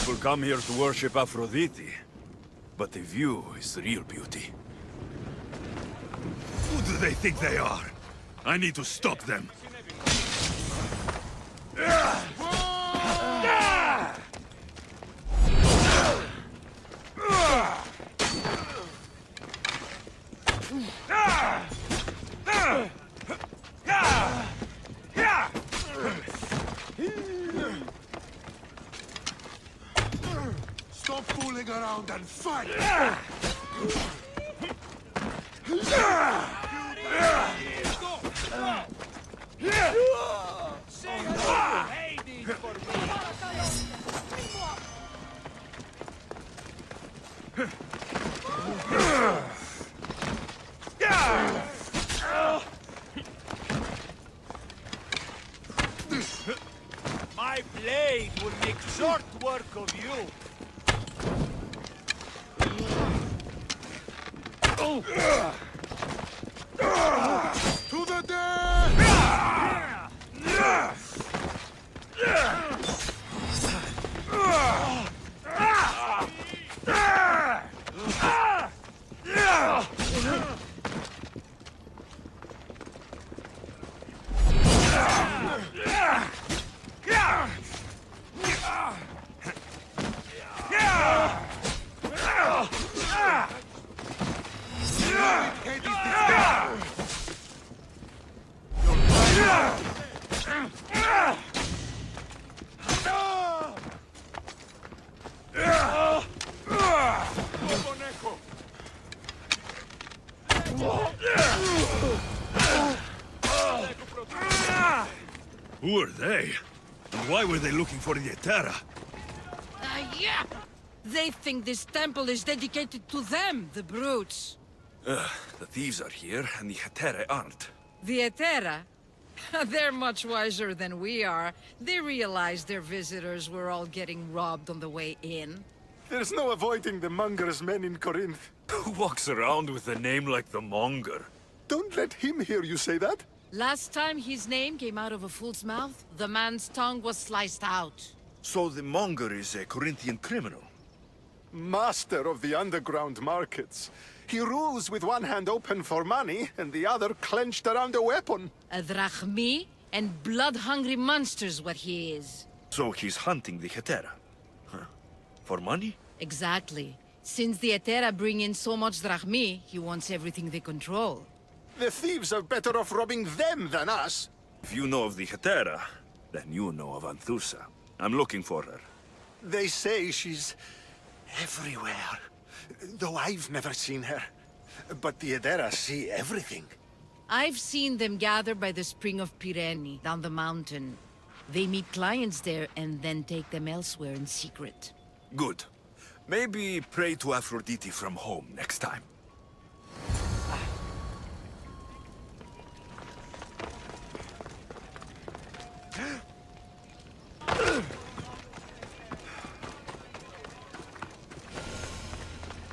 People come here to worship Aphrodite, but the view is the real beauty. Who do they think they are? I need to stop them. Stop fooling around and fight! My blade will make short work of you. To the death! Who are they? And why were they looking for the Etera? Yeah! They think this temple is dedicated to them, the brutes. The thieves are here, and the Hetera aren't. The Etera? They're much wiser than we are. They realized their visitors were all getting robbed on the way in. There's no avoiding the monger's men in Corinth. Who walks around with a name like the Monger? Don't let him hear you say that. Last time his name came out of a fool's mouth, the man's tongue was sliced out. So the Monger is a Corinthian criminal? Master of the underground markets. He rules with one hand open for money and the other clenched around a weapon. A drachmi and blood-hungry monster's what he is. So he's hunting the Hetera? Huh. For money? Exactly. Since the Etera bring in so much drachmi, he wants everything they control. The thieves are better off robbing them than us. If you know of the Hetera, then you know of Anthusa. I'm looking for her. They say she's everywhere, though I've never seen her. But the Edera see everything. I've seen them gather by the spring of Pirene, down the mountain. They meet clients there and then take them elsewhere in secret. Good. Maybe pray to Aphrodite from home next time.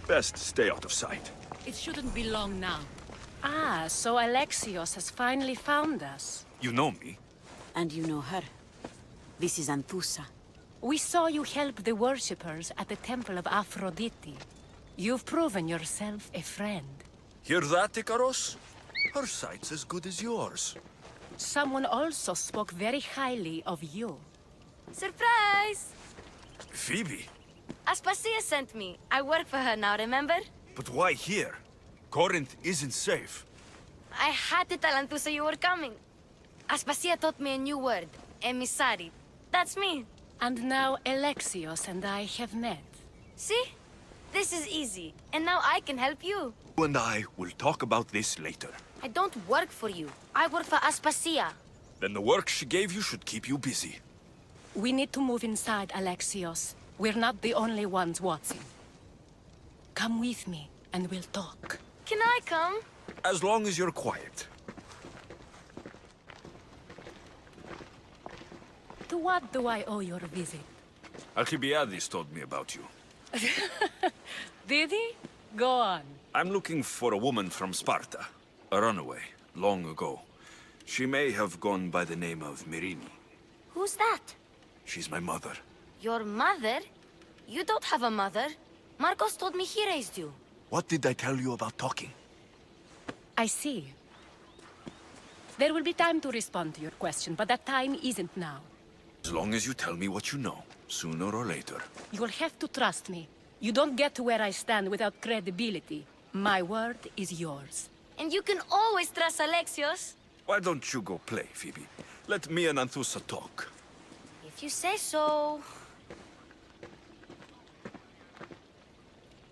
Best stay out of sight. It shouldn't be long now. Ah, so Alexios has finally found us. You know me? And you know her. This is Anthusa. We saw you help the worshippers at the temple of Aphrodite. You've proven yourself a friend. Hear that, Ikaros? Her sight's as good as yours. Someone also spoke very highly of you. Surprise! Phoebe? Aspasia sent me. I work for her now, remember? But why here? Corinth isn't safe. I had to tell Anthusa you were coming. Aspasia taught me a new word. Emissary. That's me. And now Alexios and I have met. See? This is easy. And now I can help you. You and I will talk about this later. I don't work for you. I work for Aspasia. Then the work she gave you should keep you busy. We need to move inside, Alexios. We're not the only ones watching. Come with me, and we'll talk. Can I come? As long as you're quiet. To what do I owe your visit? Alcibiades told me about you. Did he? Go on. I'm looking for a woman from Sparta. A runaway, long ago. She may have gone by the name of Myrine. Who's that? She's my mother. Your mother? You don't have a mother. Marcos told me he raised you. What did I tell you about talking? I see. There will be time to respond to your question, but that time isn't now. As long as you tell me what you know, sooner or later. You'll have to trust me. You don't get to where I stand without credibility. My word is yours. And you can always trust Alexios. Why don't you go play, Phoebe? Let me and Anthusa talk. If you say so.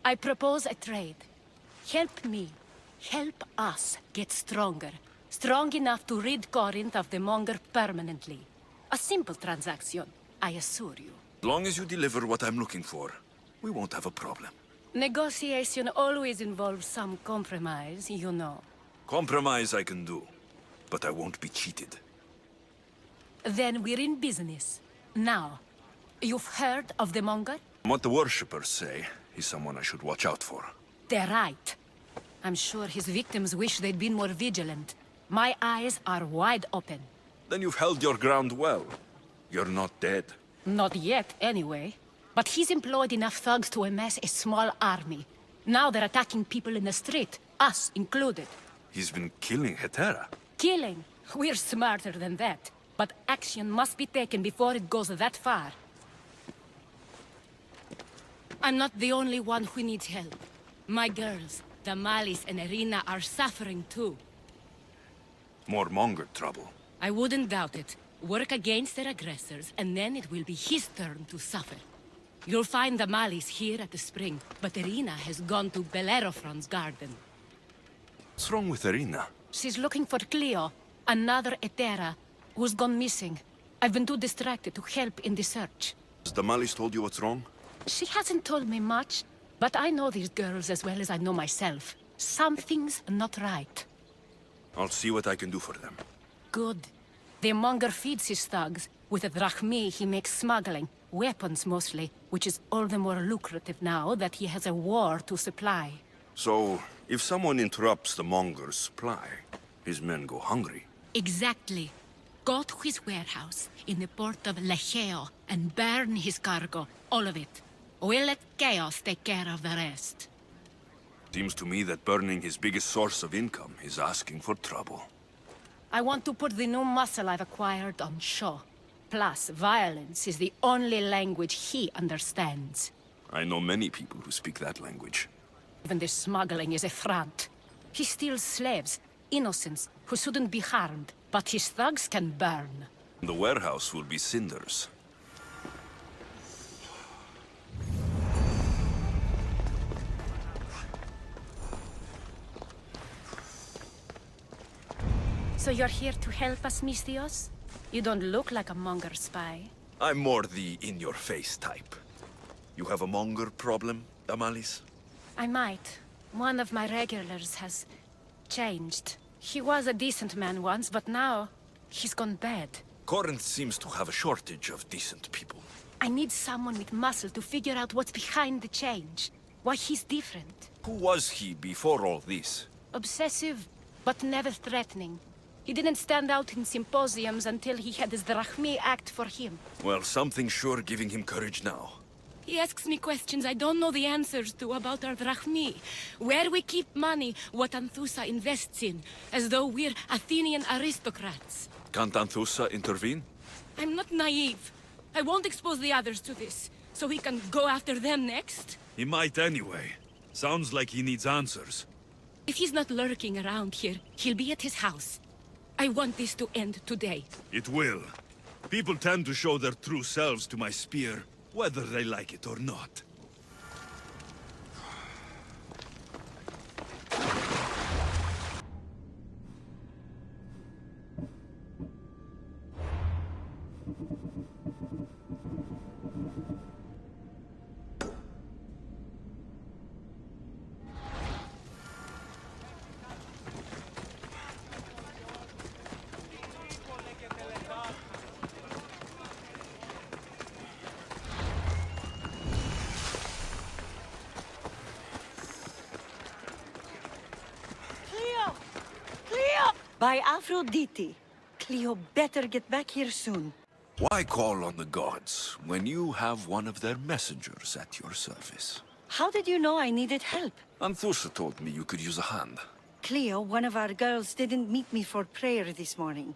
I propose a trade. Help me. Help us get stronger. Strong enough to rid Corinth of the Monger permanently. A simple transaction, I assure you. As long as you deliver what I'm looking for, we won't have a problem. Negotiation always involves some compromise, you know. Compromise I can do, but I won't be cheated. Then we're in business. Now, you've heard of the Monger? What the worshippers say, he's someone I should watch out for. They're right. I'm sure his victims wish they'd been more vigilant. My eyes are wide open. Then you've held your ground well. You're not dead. Not yet, anyway. But he's employed enough thugs to amass a small army. Now they're attacking people in the street, us included. He's been killing Hetera. Killing? We're smarter than that. But action must be taken before it goes that far. I'm not the only one who needs help. My girls, Damalis and Irina, are suffering too. More Monger trouble. I wouldn't doubt it. Work against their aggressors, and then it will be his turn to suffer. You'll find Damalis here at the spring, but Irina has gone to Bellerophon's garden. What's wrong with Irina? She's looking for Cleo, another Hetera, who's gone missing. I've been too distracted to help in the search. Has Damalis told you what's wrong? She hasn't told me much, but I know these girls as well as I know myself. Something's not right. I'll see what I can do for them. Good. The Monger feeds his thugs. With the drachmi, he makes smuggling. Weapons, mostly, which is all the more lucrative now that he has a war to supply. So, if someone interrupts the Monger's supply, his men go hungry. Exactly. Go to his warehouse in the port of Lecheo and burn his cargo, all of it. We'll let Chaos take care of the rest. Seems to me that burning his biggest source of income is asking for trouble. I want to put the new muscle I've acquired on show. Plus, violence is the only language he understands. I know many people who speak that language. Even the smuggling is a front. He steals slaves, innocents, who shouldn't be harmed, but his thugs can burn. The warehouse will be cinders. So you're here to help us, Mistios? You don't look like a Monger spy. I'm more the in-your-face type. You have a Monger problem, Damalis? I might. One of my regulars has changed. He was a decent man once, but now he's gone bad. Corinth seems to have a shortage of decent people. I need someone with muscle to figure out what's behind the change. Why he's different. Who was he before all this? Obsessive, but never threatening. He didn't stand out in symposiums until he had his drachmi act for him. Well, something's sure giving him courage now. He asks me questions I don't know the answers to about our drachmi. Where we keep money, what Anthusa invests in. As though we're Athenian aristocrats. Can't Anthusa intervene? I'm not naive. I won't expose the others to this, so he can go after them next. He might anyway. Sounds like he needs answers. If he's not lurking around here, he'll be at his house. I want this to end today. It will. People tend to show their true selves to my spear, whether they like it or not. By Aphrodite. Cleo better get back here soon. Why call on the gods when you have one of their messengers at your service? How did you know I needed help? Anthusa told me you could use a hand. Cleo, one of our girls, didn't meet me for prayer this morning.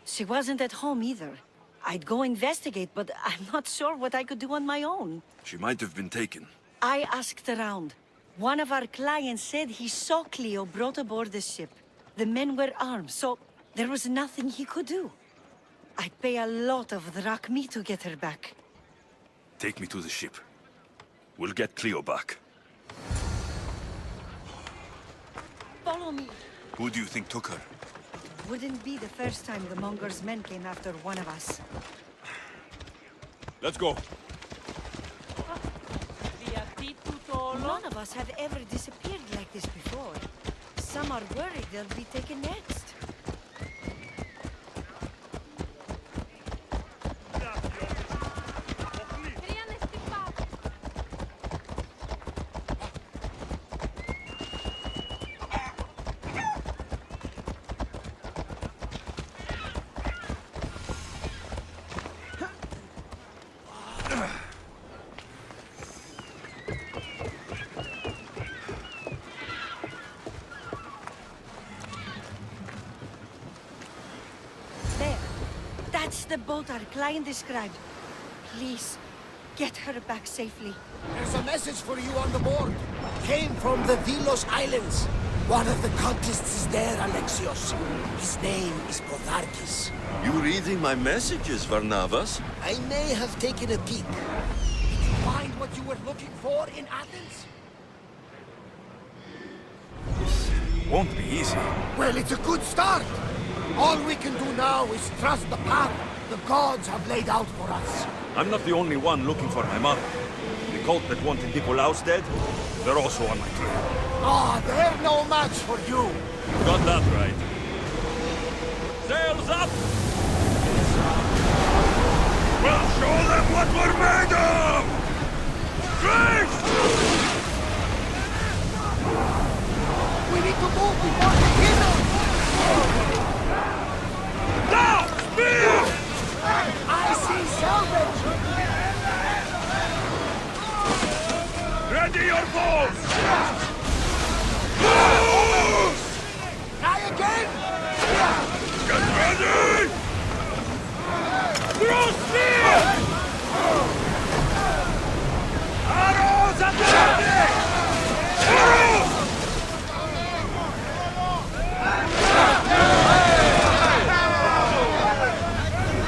She wasn't at home either. I'd go investigate, but I'm not sure what I could do on my own. She might have been taken. I asked around. One of our clients said he saw Cleo brought aboard the ship. The men were armed, so there was nothing he could do. I'd pay a lot of drachmi to get her back. Take me to the ship. We'll get Cleo back. Follow me. Who do you think took her? Wouldn't be the first time the Monger's men came after one of us. Let's go. None of us have ever disappeared like this before. Some are worried they'll be taken next. That's the boat our client described. Please, get her back safely. There's a message for you on the board. Came from the Vilos Islands. One of the cultists is there, Alexios. His name is Potharkis. You reading my messages, Varnavas? I may have taken a peek. Did you find what you were looking for in Athens? Won't be easy. Well, it's a good start. All we can do now is trust the path the gods have laid out for us. I'm not the only one looking for my mother. The cult that wanted Nikolaos dead, they're also on my trail. Ah, they're no match for you. You got that right. Sails up! We'll show them what we're made of! Drinks! We need to move before they hit us! Down! Spear! I see salvage! Ready your bows! Try again! Get ready! Throw spear! Arrows at the ready! Arrows!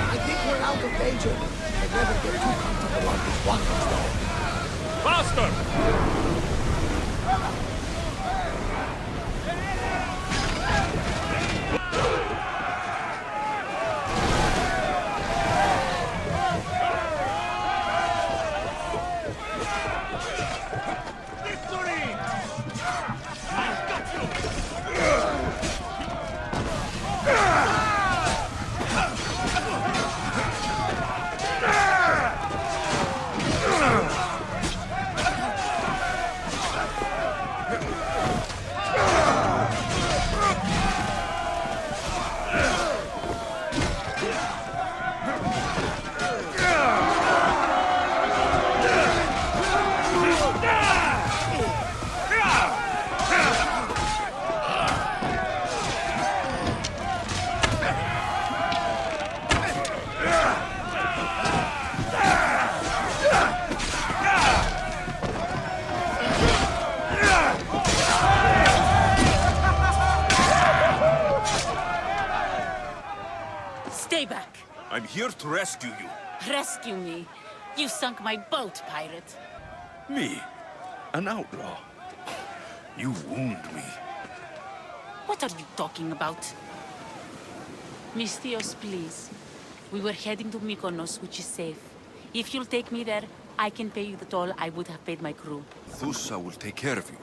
I think we're out of danger. I never get too comfortable on these wonders, though. Faster! Stay back. I'm here to rescue you. Rescue me. You sunk my boat, pirate. Me? An outlaw? You wound me. What are you talking about? Mystios, please. We were heading to Mykonos, which is safe. If you'll take me there, I can pay you the toll I would have paid my crew. Thusa will take care of you.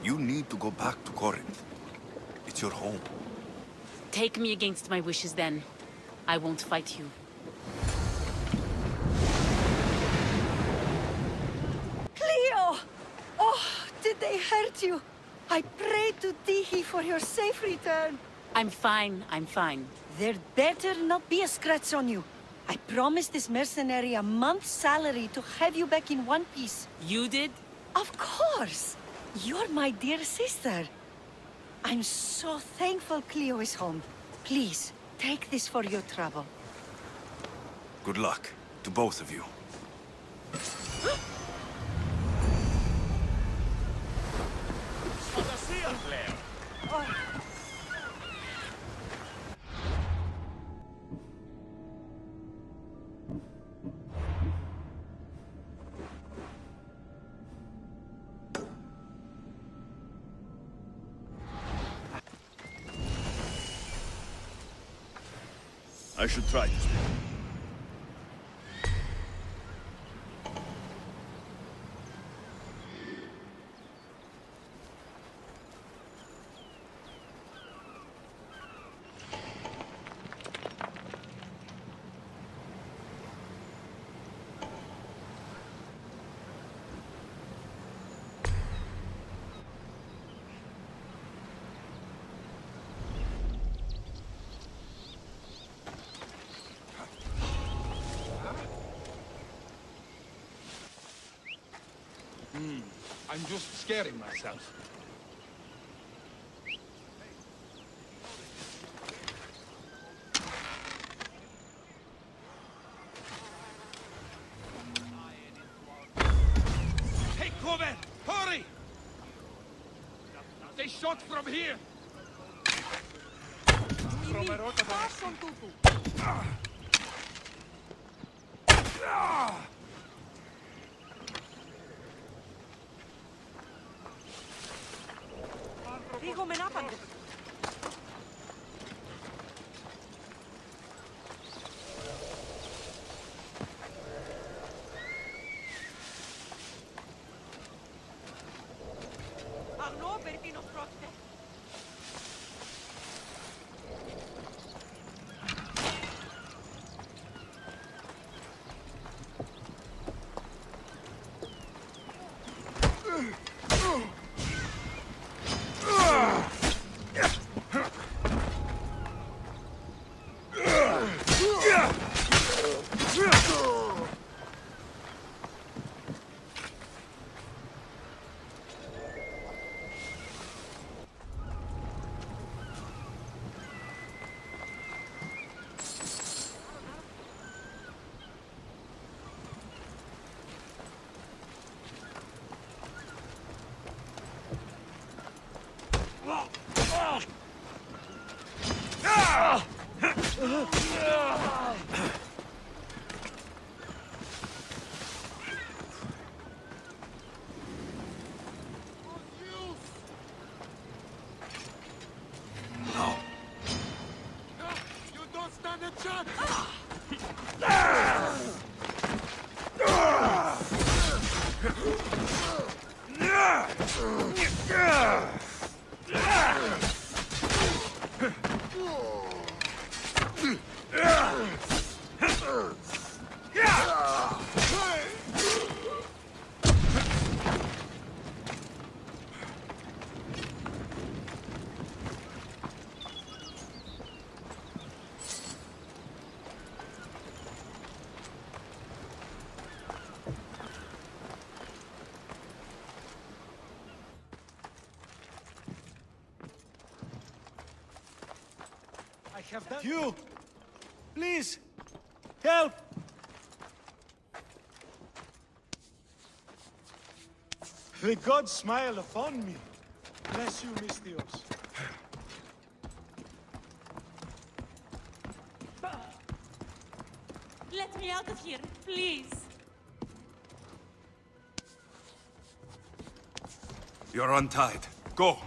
You need to go back to Corinth. It's your home. Take me against my wishes then. I won't fight you. Cleo! Oh, did they hurt you? I prayed to Tihi for your safe return. I'm fine, I'm fine. There better not be a scratch on you. I promised this mercenary a month's salary to have you back in one piece. You did? Of course! You're my dear sister. I'm so thankful Cleo is home. Please, take this for your trouble. Good luck to both of you. I should try this. I'm just scaring myself. Take cover! Hurry! They shot from here! You don't stand a chance! I have done... You! Please! Help! The gods smile upon me. Bless you, Mystios. Let me out of here, please. You're untied. Go!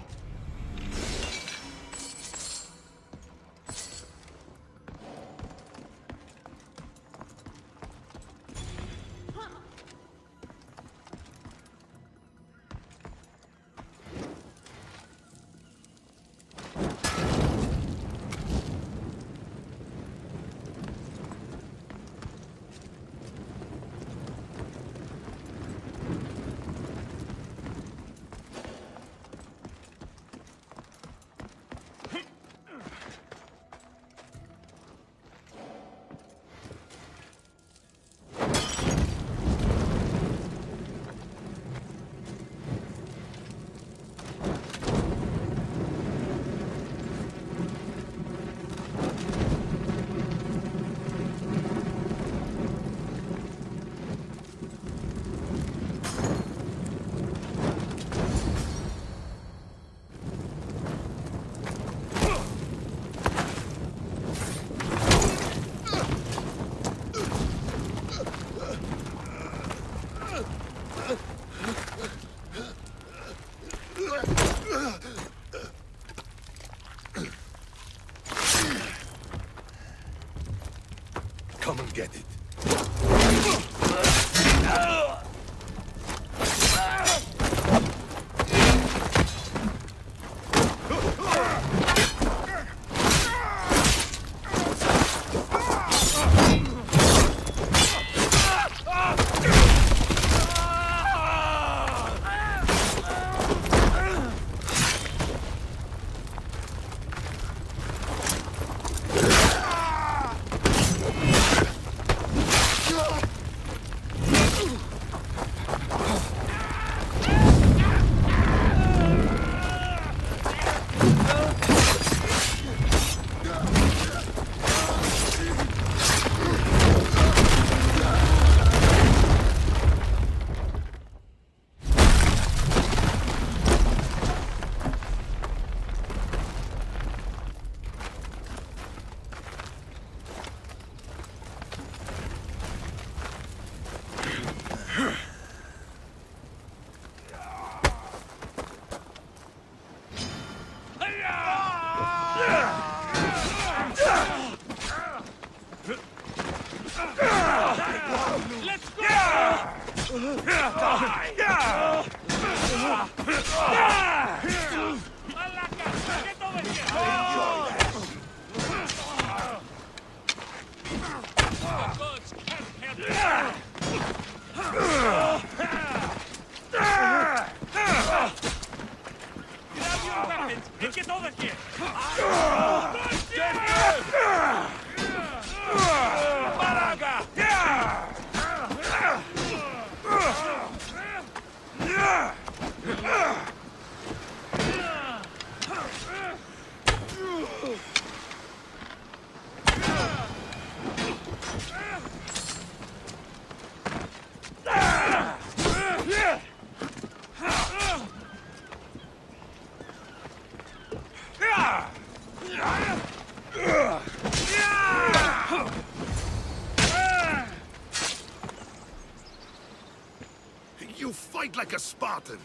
You fight like a Spartan.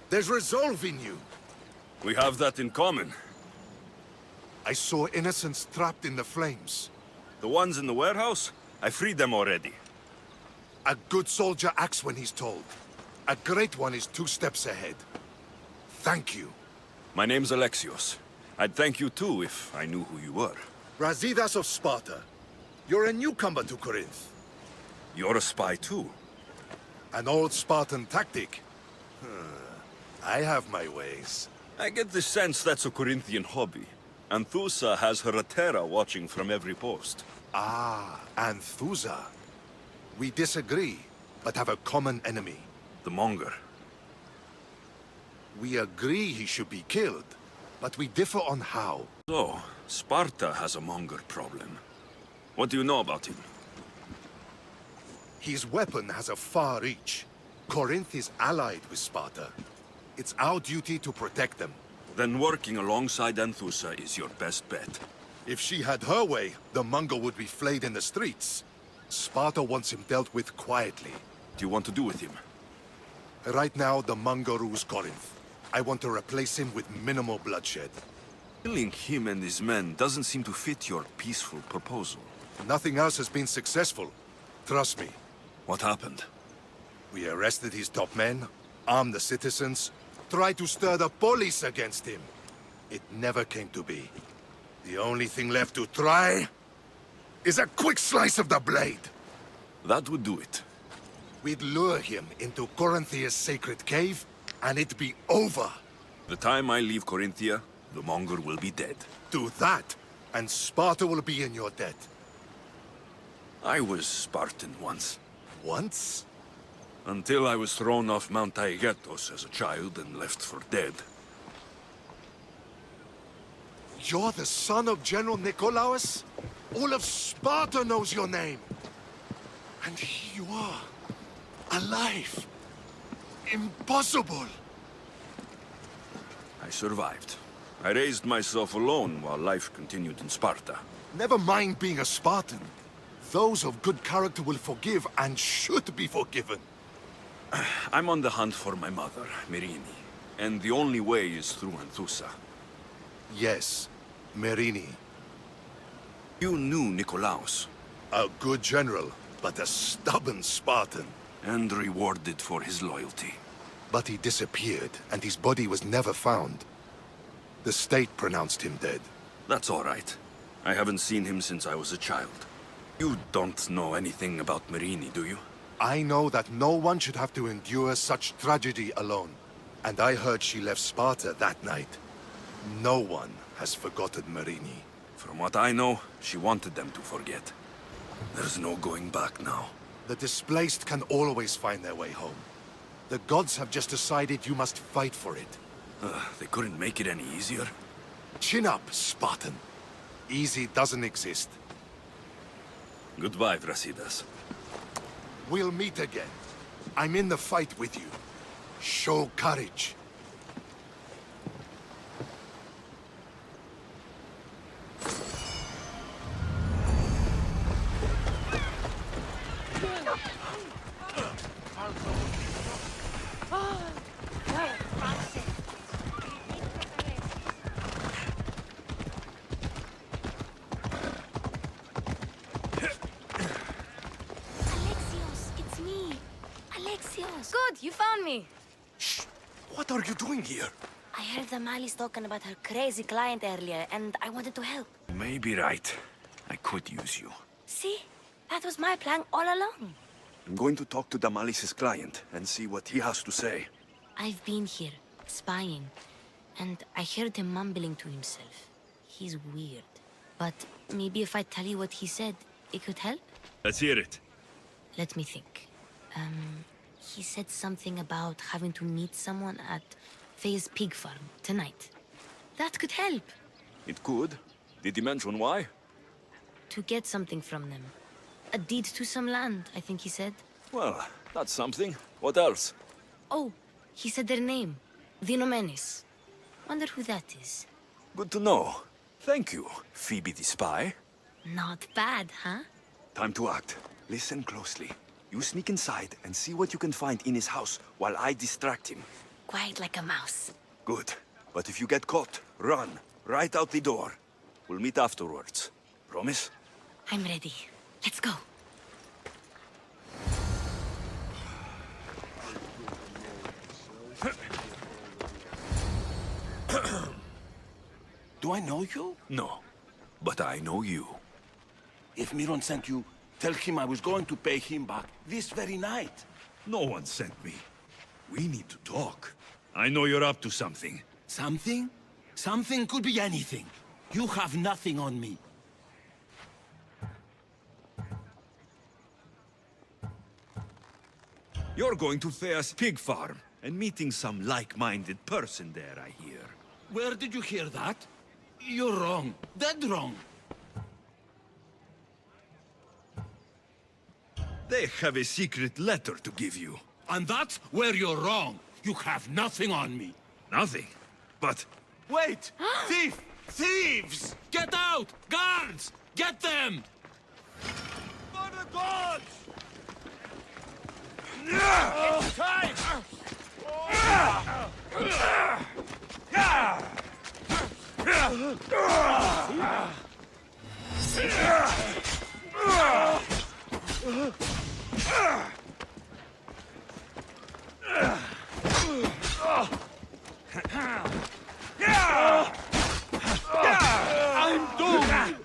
There's resolve in you. We have that in common. I saw innocents trapped in the flames. The ones in the warehouse? I freed them already. A good soldier acts when he's told. A great one is 2 steps ahead. Thank you. My name's Alexios. I'd thank you too if I knew who you were. Razidas of Sparta. You're a newcomer to Corinth. You're a spy too. An old Spartan tactic. I have my ways. I get the sense that's a Corinthian hobby. Anthusa has her Atera watching from every post. Ah, Anthusa. We disagree, but have a common enemy. The Monger. We agree he should be killed, but we differ on how. So, Sparta has a Monger problem. What do you know about him? His weapon has a far reach. Corinth is allied with Sparta. It's our duty to protect them. Then working alongside Anthusa is your best bet. If she had her way, the Mongol would be flayed in the streets. Sparta wants him dealt with quietly. What do you want to do with him? Right now, the Mongol rules Corinth. I want to replace him with minimal bloodshed. Killing him and his men doesn't seem to fit your peaceful proposal. Nothing else has been successful. Trust me. What happened? We arrested his top men, armed the citizens, tried to stir the police against him. It never came to be. The only thing left to try is a quick slice of the blade. That would do it. We'd lure him into Corinthia's sacred cave, and it'd be over. The time I leave Corinthia, the Monger will be dead. Do that, and Sparta will be in your debt. I was Spartan once. Once? Until I was thrown off Mount Taygetos as a child and left for dead. You're the son of General Nikolaos? All of Sparta knows your name. And here you are, alive. Impossible. I survived. I raised myself alone while life continued in Sparta. Never mind being a Spartan. Those of good character will forgive and should be forgiven. I'm on the hunt for my mother, Myrine. And the only way is through Anthusa. Yes, Myrine. You knew Nikolaos. A good general, but a stubborn Spartan. And rewarded for his loyalty. But he disappeared, and his body was never found. The state pronounced him dead. That's all right. I haven't seen him since I was a child. You don't know anything about Myrine, do you? I know that no one should have to endure such tragedy alone. And I heard she left Sparta that night. No one has forgotten Myrine. From what I know, she wanted them to forget. There's no going back now. The displaced can always find their way home. The gods have just decided you must fight for it. They couldn't make it any easier. Chin up, Spartan. Easy doesn't exist. Goodbye, Brasidas. We'll meet again. I'm in the fight with you. Show courage. Alexios! Good, you found me! Shh! What are you doing here? I heard the Mali's talking about her crazy client earlier, and I wanted to help. You may be right. I could use you. See? That was my plan all along. I'm going to talk to Damalis's client and see what he has to say. I've been here, spying, and I heard him mumbling to himself. He's weird. But maybe if I tell you what he said, it could help? Let's hear it. Let me think. He said something about having to meet someone at Faye's pig farm tonight. That could help. It could. Did he mention why? To get something from them. A deed to some land, I think he said. Well, that's something. What else? Oh, he said their name. Vinomenes. Wonder who that is. Good to know. Thank you, Phoebe the spy. Not bad, huh? Time to act. Listen closely. You sneak inside and see what you can find in his house while I distract him. Quiet like a mouse. Good. But if you get caught, run. Right out the door. We'll meet afterwards. Promise? I'm ready. Let's go. Do I know you? No. But I know you. If Miron sent you, tell him I was going to pay him back this very night. No one sent me. We need to talk. I know you're up to something. Something? Something could be anything. You have nothing on me. You're going to Thea's pig farm and meeting some like-minded person there, I hear. Where did you hear that? You're wrong. Dead wrong. They have a secret letter to give you. And that's where you're wrong. You have nothing on me. Nothing. But... Wait! Thief! Thieves! Get out! Guards! Get them! For the gods! It's time! I'm doomed!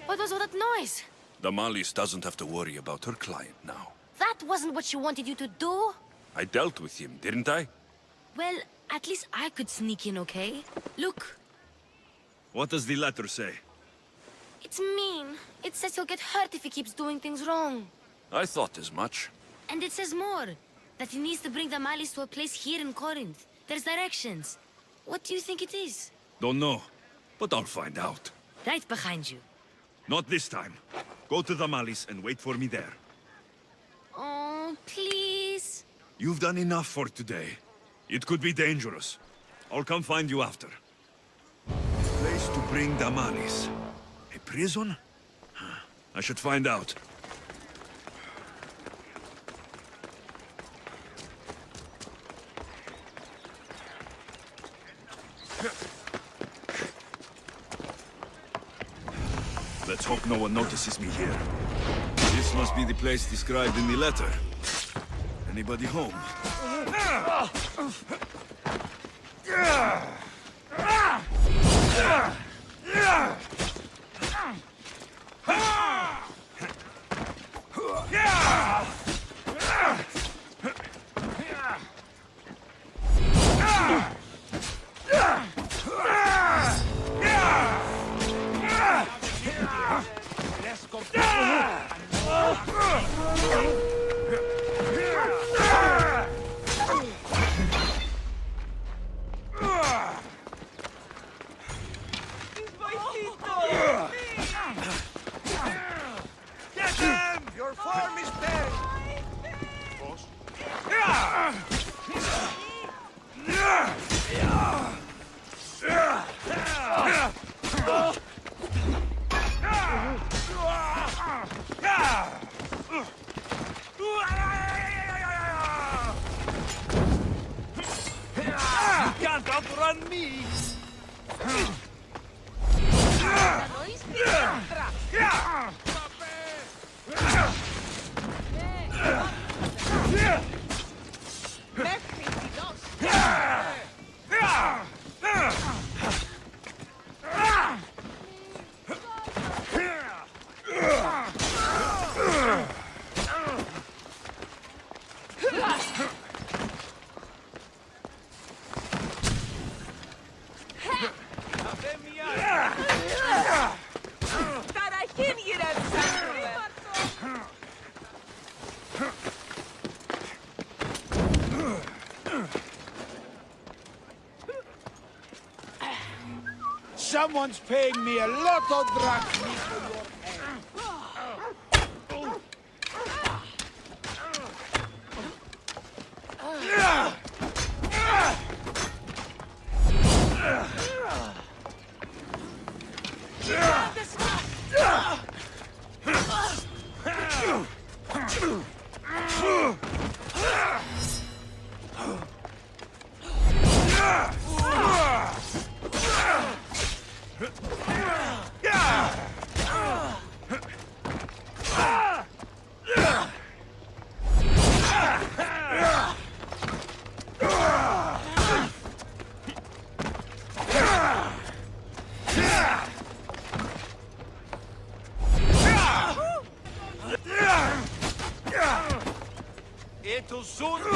What was all that noise? Damalis doesn't have to worry about her client now. That wasn't what she wanted you to do. I dealt with him, didn't I? Well, at least I could sneak in, okay? Look, What does the letter say? it's mean. It says he'll get hurt if he keeps doing things wrong. I thought as much. And it says more. That he needs to bring the Malis to a place here in Corinth. There's directions. What do you think it is? Don't know, but I'll find out. Right behind you. Not this time. Go to Damalis and wait for me there. Oh, please. You've done enough for today. It could be dangerous. I'll come find you after. Place to bring Damalis. A prison? I should find out. Let's hope no one notices me here. This must be the place described in the letter. Anybody home? Can't outrun me! Someone's paying me a lot of drachmi for your It'll soon.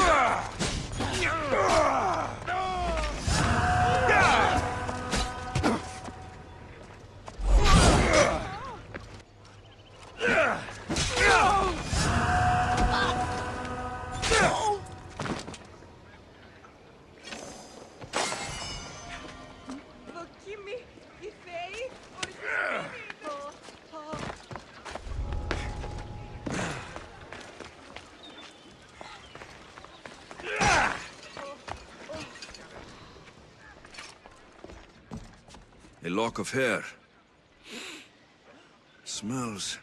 A lock of hair. Smells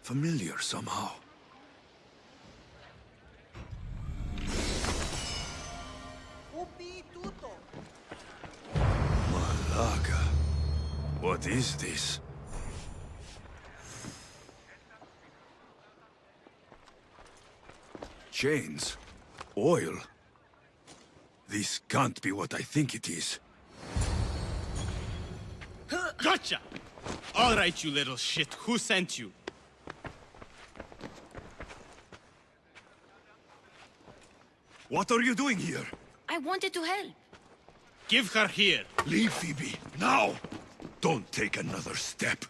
familiar somehow. Malaga. What is this? Chains? Oil? This can't be what I think it is. Gotcha! All right, you little shit. Who sent you? What are you doing here? I wanted to help. Give her here. Leave, Phoebe, now! Don't take another step.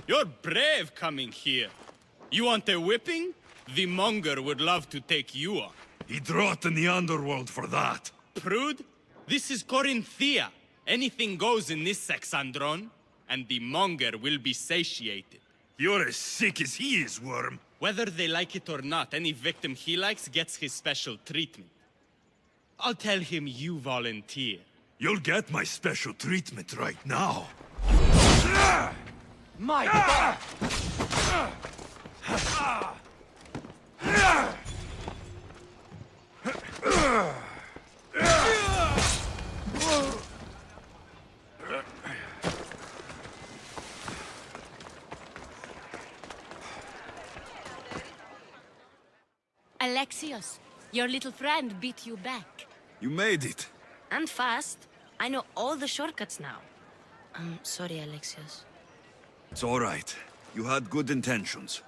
You're brave coming here. You want a whipping? The monger would love to take you on. He'd rot in the underworld for that. Prude, this is Corinthia. Anything goes in this Sexandron, and the monger will be satiated. You're as sick as he is, Worm. Whether they like it or not, any victim he likes gets his special treatment. I'll tell him you volunteer. You'll get my special treatment right now. My God! Alexios, your little friend beat you back. You made it. And fast. I know all the shortcuts now. I'm sorry, Alexios. It's all right. You had good intentions.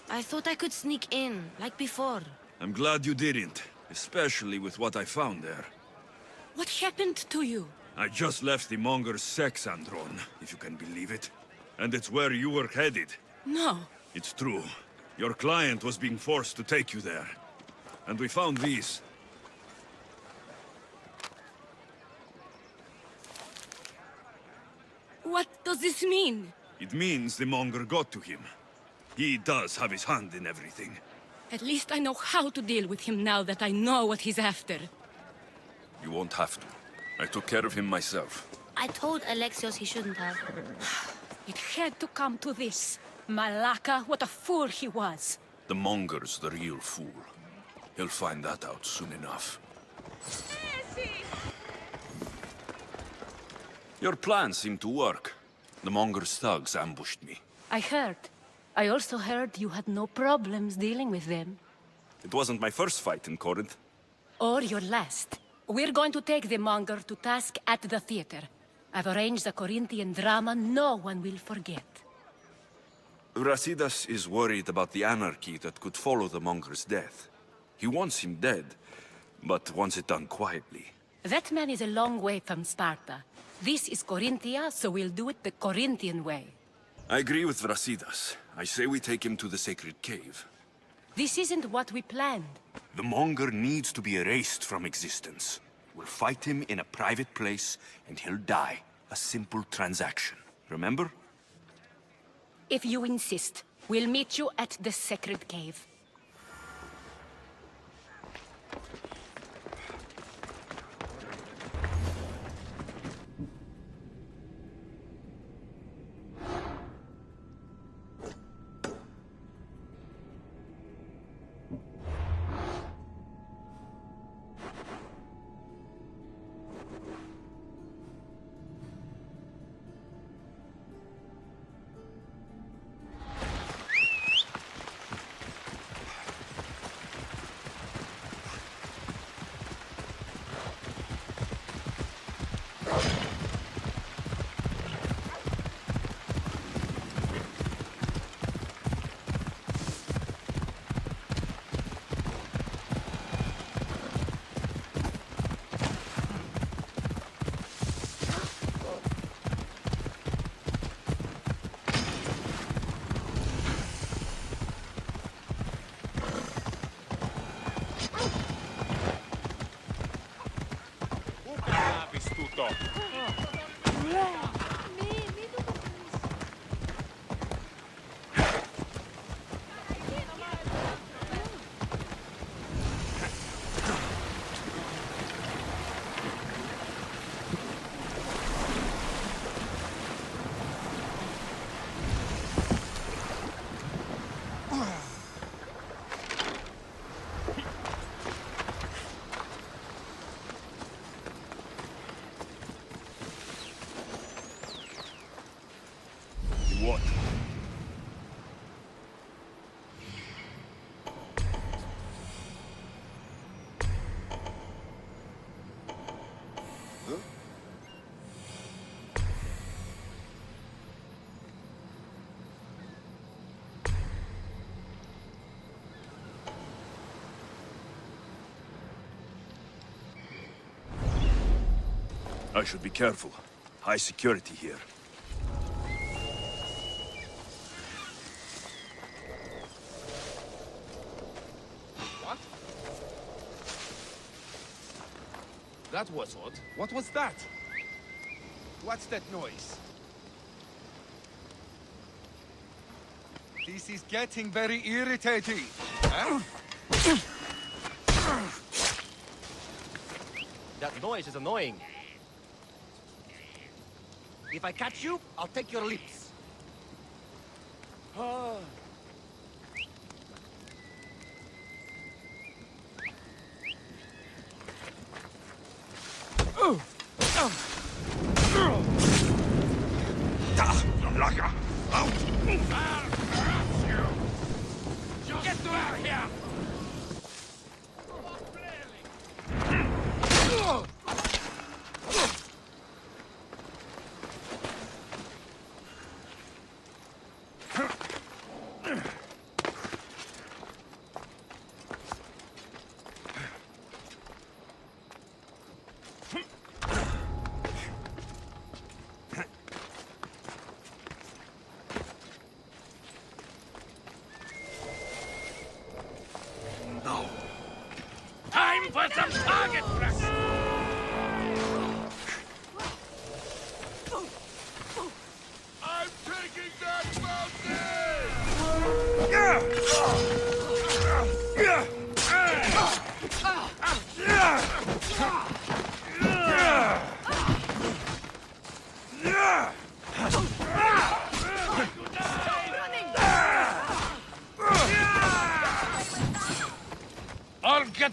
I thought I could sneak in, like before. I'm glad you didn't, especially with what I found there. What happened to you? I just left the monger's Sexandron, if you can believe it. And it's where you were headed. No. It's true. Your client was being forced to take you there. And we found these. What does this mean? It means the monger got to him. He does have his hand in everything. At least I know how to deal with him now that I know what he's after. You won't have to. I took care of him myself. I told Alexios he shouldn't have. It had to come to this. Malaka, what a fool he was. The Monger's the real fool. He'll find that out soon enough. Your plan seemed to work. The Monger's thugs ambushed me. I heard. I also heard you had no problems dealing with them. It wasn't my first fight in Corinth. Or your last. We're going to take the monger to task at the theater. I've arranged a Corinthian drama no one will forget. Brasidas is worried about the anarchy that could follow the Monger's death. He wants him dead, but wants it done quietly. That man is a long way from Sparta. This is Corinthia, so we'll do it the Corinthian way. I agree with Brasidas. I say we take him to the sacred cave. This isn't what we planned. The Monger needs to be erased from existence. We'll fight him in a private place, and he'll die. A simple transaction. Remember? If you insist, we'll meet you at the sacred cave. What? I should be careful. High security here. That was odd. What was that? What's that noise? This is getting very irritating. Huh? That noise is annoying. If I catch you, I'll take your lips. Get out of here!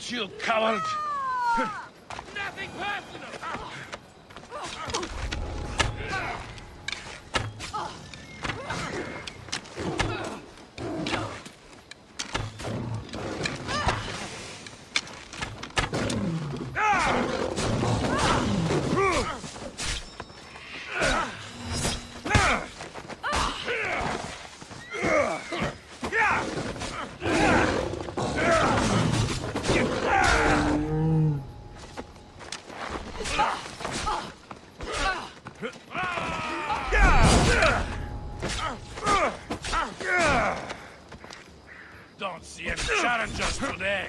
Don't you coward! Nothing personal! Don't see any challengers today.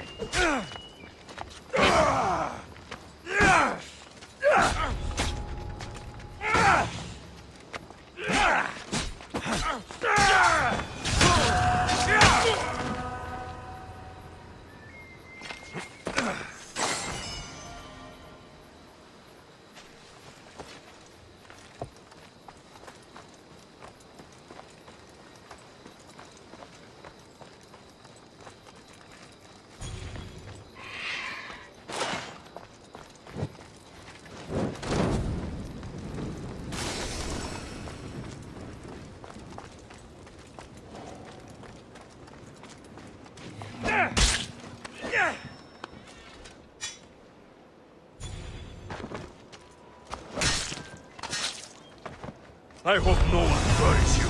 I hope no one worries you.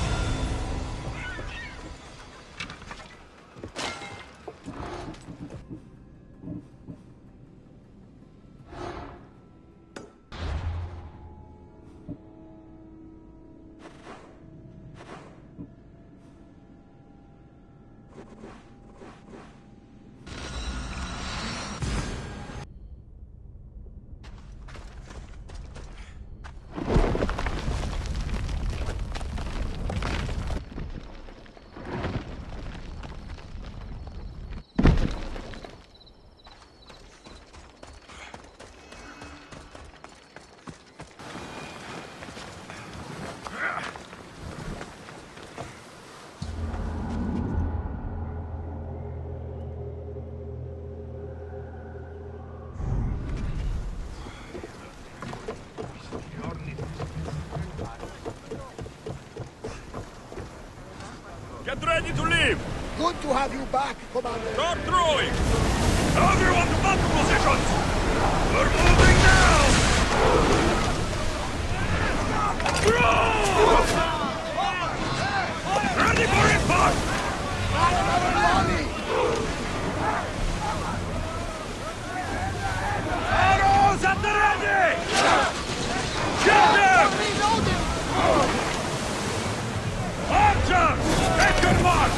Get ready to leave! Good to have you back, Commander. Start throwing! Everyone to battle positions! We're moving now! Throw! Ready for impact! Arrows at the ready! Shoot them! Archers! Take your mark!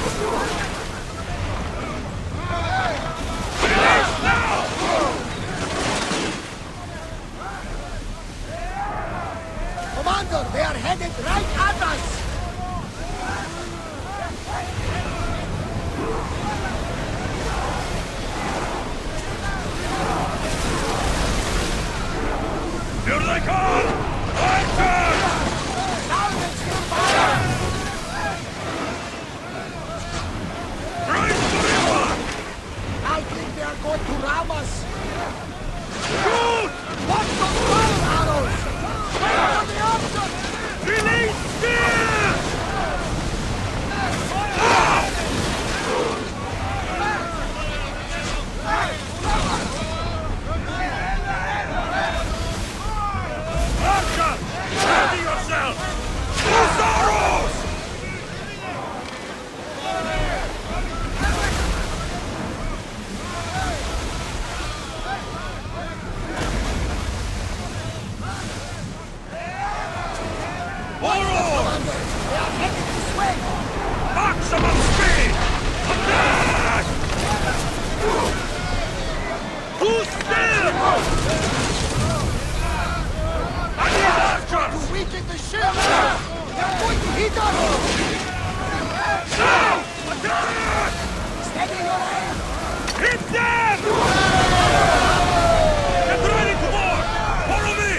Release now! Commander, they are headed right at us! Here they come! Archers! Salvage their fire! I think they are going to ram us! Shoot! Watch those fire arrows! Fire on the option! Release spears! Archer! Ready yourself! Use arrows! Maximum speed! Attack! Who's still? I need archers! To weaken the ship! They're going to hit us! Now! Attack! Steady your aim! Hit them! Get ready to board! Follow me!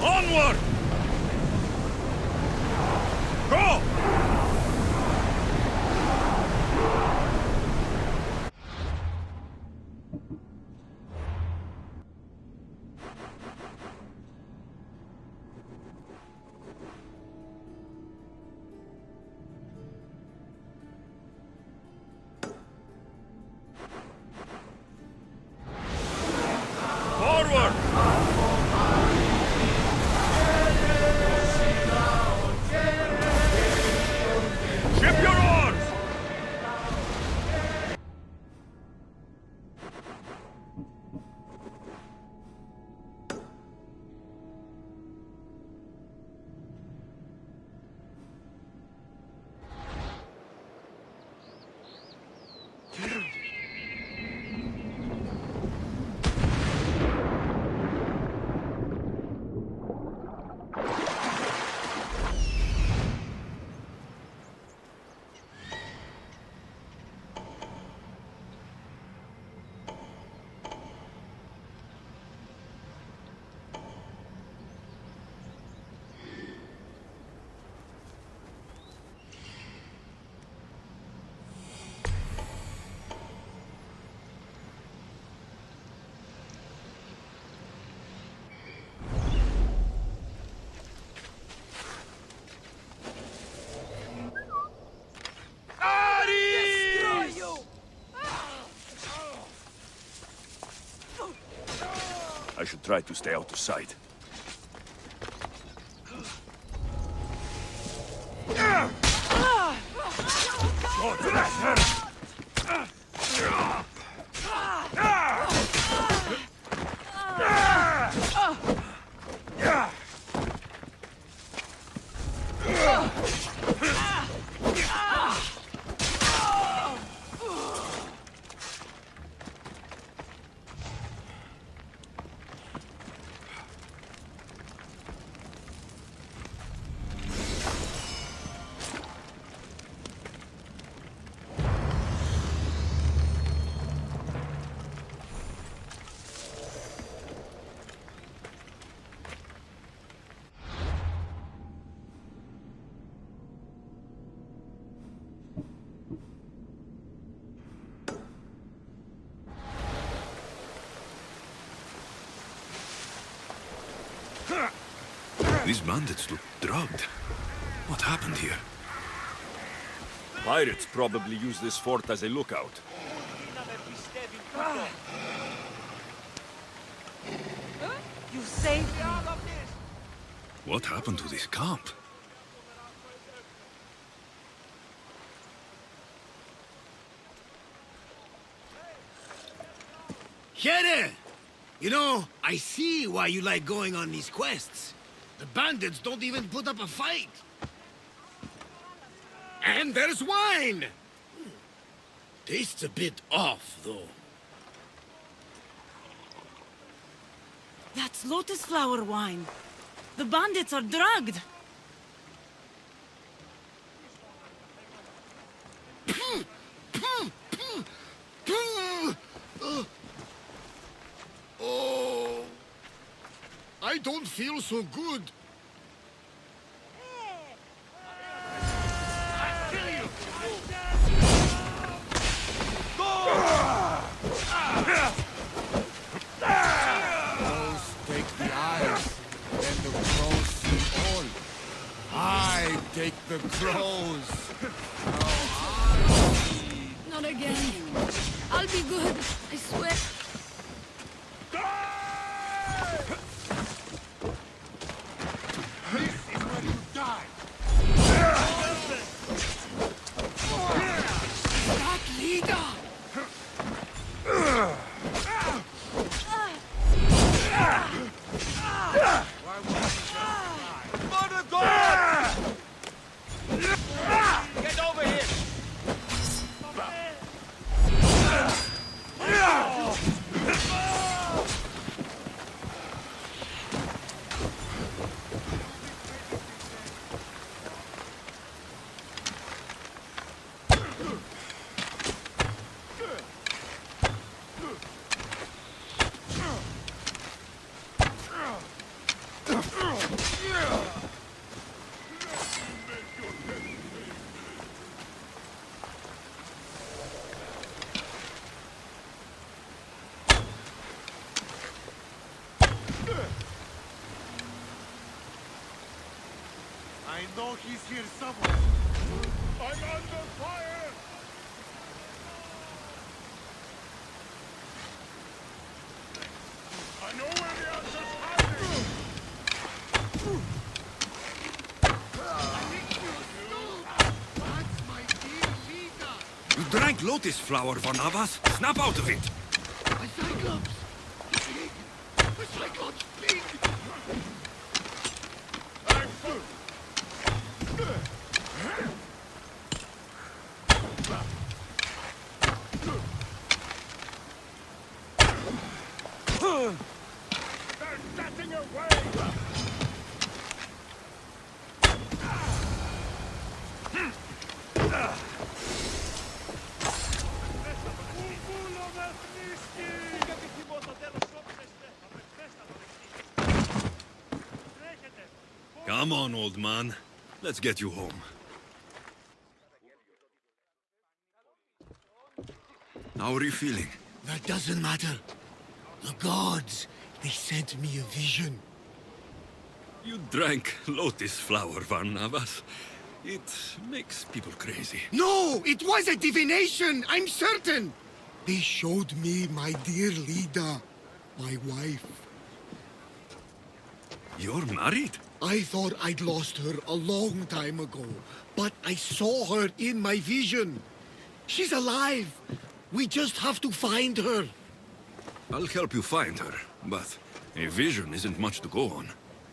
Onward! Go! Forward! Ship your oars! I should try to stay out of sight. Go to that! These bandits look drugged. What happened here? Pirates probably use this fort as a lookout. You saved me. What happened to this camp? Here! You know, I see why you like going on these quests. The bandits don't even put up a fight. And there's wine! Tastes a bit off, though. That's lotus flower wine. The bandits are drugged. Oh, I don't feel so good. Go! like the crows. Not again. I'll be good, I swear. This is where you die. That leader! Mother God! Get over here! I know he's here somewhere. I'm under fire! I know where the answer's hiding! That's my dear leader! You drank lotus flower, Varnavas. Snap out of it. A Cyclops! Pig! A Cyclops pig! They're getting away! Come on, old man. Let's get you home. How are you feeling? That doesn't matter. The gods, they sent me a vision. You drank lotus flower, Varnavas. It makes people crazy. No! It was a divination! I'm certain! They showed me my dear leader, my wife. You're married? I thought I'd lost her a long time ago, but I saw her in my vision. She's alive. We just have to find her. I'll help you find her, but a vision isn't much to go on.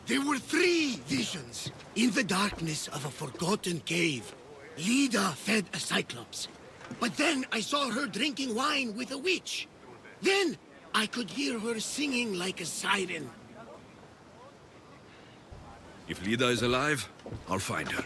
There were 3 visions. In the darkness of a forgotten cave, Leda fed a Cyclops. But then I saw her drinking wine with a witch. Then I could hear her singing like a siren. If Leda is alive, I'll find her.